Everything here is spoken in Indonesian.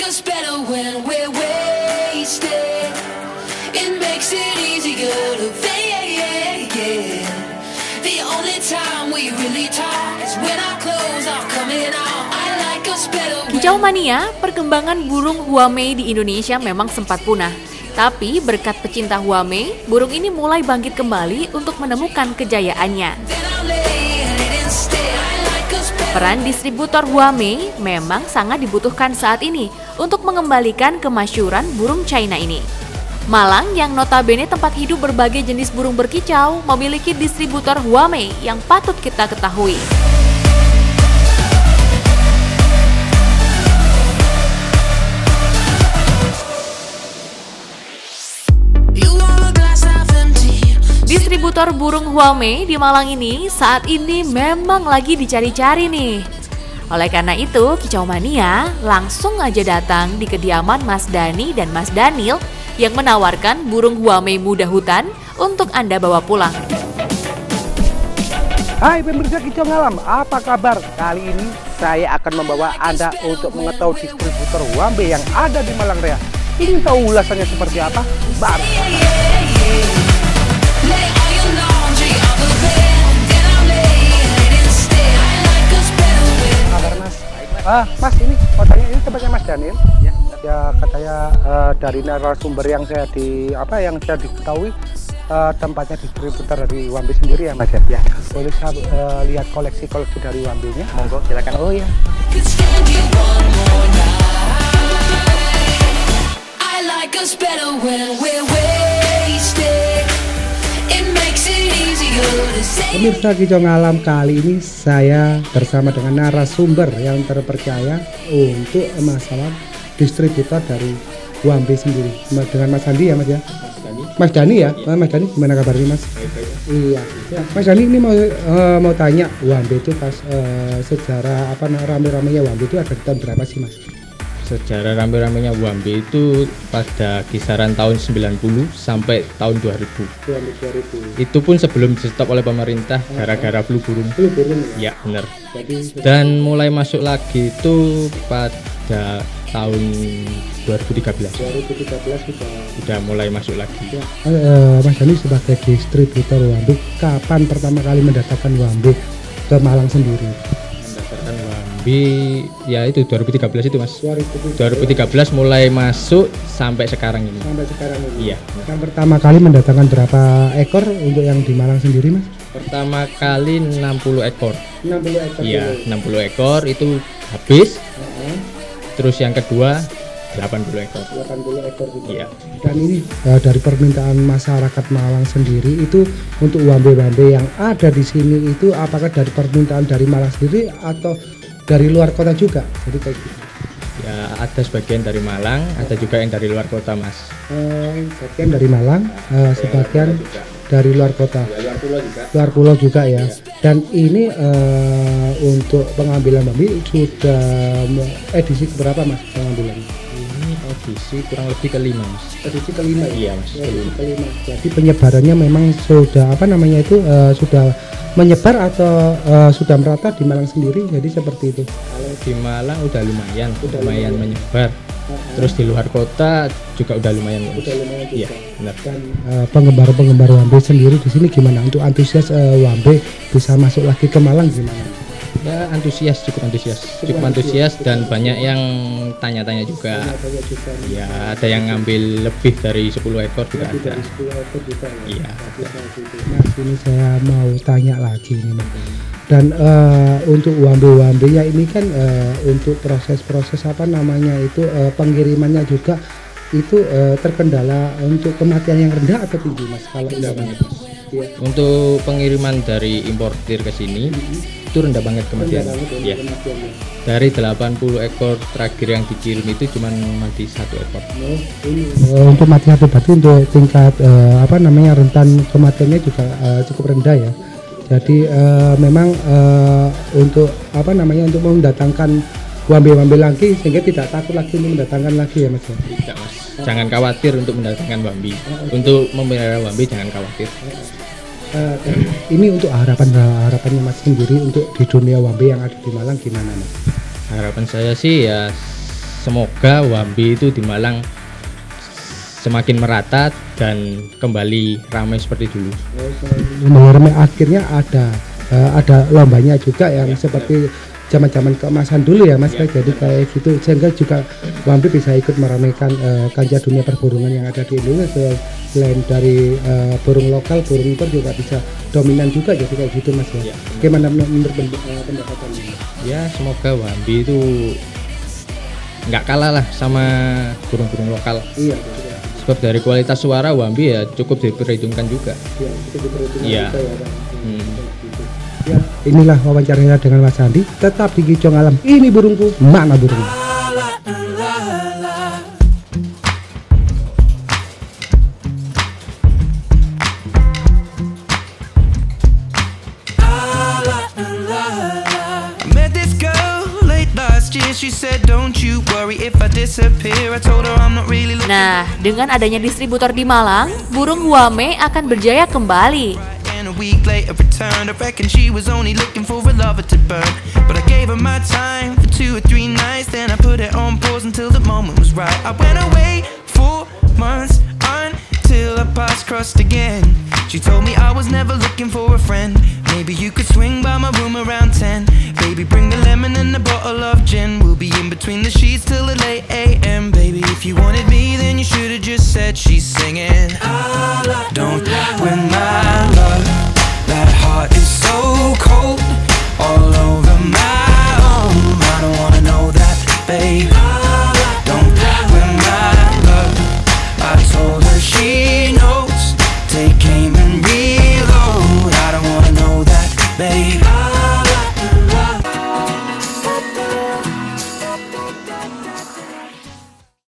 us better when we're wasted. It makes it easier to fake. The only time we really talk is when our clothes are coming out. I like us better. Kicau mania, perkembangan burung huamei di Indonesia memang sempat punah. Tapi berkat pecinta huamei, burung ini mulai bangkit kembali untuk menemukan kejayaannya. Peran distributor huamei memang sangat dibutuhkan saat ini untuk mengembalikan kemasyhuran burung China ini. Malang yang notabene tempat hidup berbagai jenis burung berkicau memiliki distributor huamei yang patut kita ketahui. Distributor burung huamei di Malang ini saat ini memang lagi dicari-cari nih. Oleh karena itu, Kicau Mania langsung aja datang di kediaman Mas Dani dan Mas Daniel yang menawarkan burung huamei muda hutan untuk Anda bawa pulang. Hai pemirsa Kicau Ngalam, apa kabar? Kali ini saya akan membawa Anda untuk mengetahui distributor huamei yang ada di Malang Raya. Ingin tahu ulasannya seperti apa? Baru. Mas, ini kotanya ini tempatnya Mas Daniel. Ya katanya dari narasumber yang saya diketahui tempatnya distributor dari huamei sendiri ya Mas ya. Boleh saya lihat koleksi dari huamei-nya? Monggo, silakan. Oh ya. Pemirsa Kicau Ngalam, kali ini saya bersama dengan narasumber yang terpercaya untuk masalah distributor dari huamei sendiri, dengan Mas Andi ya Mas ya. Mas Dani ya, Mas Dani gimana kabarnya Mas? Iya, Mas Dani ini mau tanya huamei itu pas sejarah rame-ramenya huamei itu ada di tahun berapa sih Mas? Sejarah rame-ramenya huamei itu pada kisaran tahun 90 sampai tahun 2000. Itu pun sebelum di stop oleh pemerintah gara-gara flu burung. Ya benar. Dan mulai masuk lagi itu pada tahun 2013 sudah mulai masuk lagi. Mas Dani sebagai distributor huamei, kapan pertama kali mendatangkan huamei ke Malang sendiri? Mendaftarkan huamei ya itu 2013 itu Mas. 2013 mulai masuk sampai sekarang ini. Iya. Yang pertama kali mendatangkan berapa ekor untuk yang di Malang sendiri Mas? Pertama kali 60 ekor. 60 ekor. Iya, 60 ekor itu habis. Terus yang kedua 80 ekor. 80 ekor juga. Iya. Dan ini dari permintaan masyarakat Malang sendiri itu untuk huamei-huamei yang ada di sini itu apakah dari permintaan dari Malang sendiri atau dari luar kota juga? Jadi kayak gitu. Ya ada sebagian dari Malang, ada juga yang dari luar kota Mas. Sebagian dari Malang, sebagian dari luar kota. Ya, luar pulau juga ya. Dan ini untuk pengambilan huamei sudah edisi berapa Mas pengambilan? Ini edisi kurang lebih kelima Mas. Edisi kelima. Iya Mas. Kelima. Jadi penyebarannya memang sudah sudah menyebar atau sudah merata di Malang sendiri, jadi seperti itu. Kalau di Malang udah lumayan menyebar. Terus di luar kota juga udah lumayan. Iya, benar. Dan penggemar huamei sendiri di sini gimana? Untuk antusias huamei bisa masuk lagi ke Malang gimana? Ya cukup antusias dan banyak yang tanya-tanya juga. Ya ada yang ngambil lebih dari 10 ekor juga ada. Iya. Nah, ini saya mau tanya lagi nih Mas. Dan untuk huamei ya ini kan untuk proses itu pengirimannya juga itu terkendala untuk kematian yang rendah atau tinggi Mas kalau rendah banget. Ya. Untuk pengiriman dari importir ke sini itu rendah banget kematian. Ya. Dari 80 ekor terakhir yang dikirim itu cuma mati 1 ekor. Untuk mati satu berarti untuk tingkat rentan kematiannya juga cukup rendah ya. Jadi memang untuk untuk mendatangkan huamei lagi sehingga tidak takut lagi untuk mendatangkan lagi ya Mas. Tidak Mas. Jangan khawatir untuk mendatangkan huamei. Untuk memelihara huamei jangan khawatir. Ini untuk harapannya Mas sendiri untuk di dunia huamei yang ada di Malang gimana Mas? Harapan saya sih ya semoga Wambe itu di Malang semakin merata dan kembali ramai seperti dulu. Akhirnya ada lombanya juga yang seperti zaman-zaman keemasan dulu ya Mas, jadi kayak gitu, sehingga juga Wambe bisa ikut meramaikan kancah dunia perburungan yang ada di Indonesia. Selain dari burung lokal, burung impor juga bisa dominan juga, jadi kayak gitu Mas ya. Gimana menurut pendapatan ini? Ya semoga Wambe itu nggak kalah lah sama burung-burung lokal. Iya. Sebab dari kualitas suara Wambe ya cukup diperhitungkan juga. Iya, cukup diperhitungkan juga ya. Ya, inilah wawancara dengan Mas Andi. Tetap di Kicau Alam. Ini burungku, mana burungnya? Nah, dengan adanya distributor di Malang, burung Wame akan berjaya kembali. A week later returned. I reckon she was only looking for a lover to burn, but I gave her my time for 2 or 3 nights. Then I put it on pause until the moment was right. I went away for months until our paths crossed again. She told me I was never looking for a friend. Maybe you could swing by my room around 10. Baby, bring the lemon and a bottle of gin. We'll be in between the sheets till the late AM. Baby, if you wanted me, then you should have just said she's singing. Don't win my love. That heart is so cold, all over my own. I don't wanna know that, babe. Don't win my love. I told her she knows. Take aim and reload. I don't wanna know that, babe.